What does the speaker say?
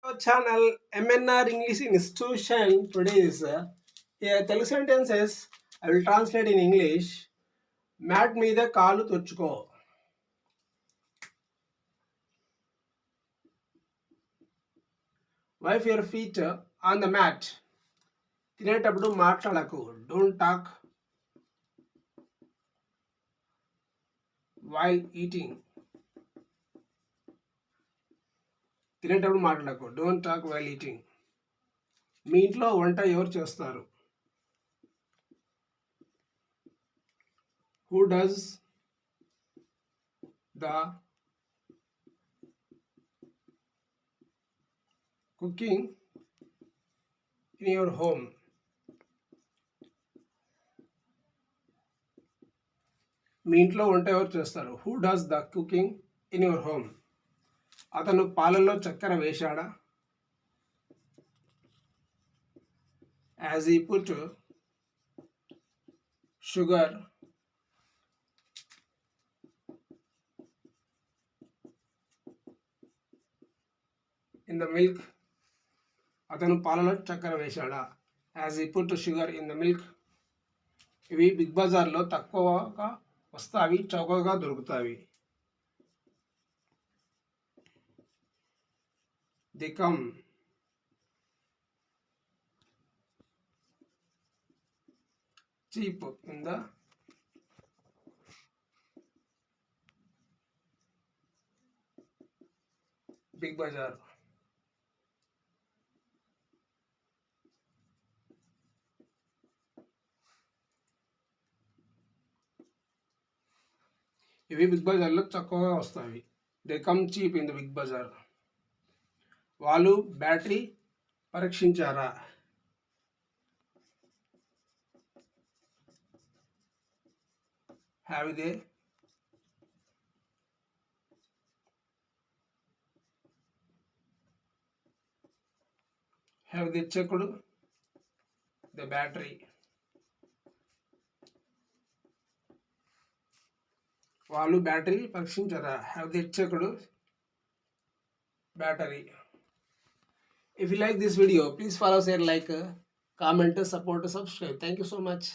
Our channel MNR English Institution. Today is Telugu sentences. I will translate in English. Mat మీద కాలు తుడుచుకో. Wipe your feet on the mat. తినేటప్పుడు మాట్లాడకు. Don't talk while eating. తినేటప్పుడు మాట్లాడకు. Don't talk while eating. మీ ఇంట్లో వంట ఎవరు చేస్తారు? Who does the cooking in your home? మీ ఇంట్లో వంట ఎవరు చేస్తారు? Who does the cooking in your home? అతను పాలల్లో చక్కెర వేశాడా? As he put sugar in the milk. అతను పాలలో చక్కెర వేశాడా? As he put sugar in the milk. ఇవి బిగ్ బజార్లో తక్కువగా వస్తావి, చౌకగా దొరుకుతాయి. They come cheap in the big bazaar. ఇవి బిగ్ బజార్లో తక్కువగా వస్తాయి. They come cheap in the Big Bazaar. వాళ్ళు బ్యాటరీ పరీక్షించారా? Have they checked the battery. వాళ్ళు బ్యాటరీ పరీక్షించారా? Have they checked battery. If you like this video, please follow, share, like, comment, support, subscribe. Thank you so much.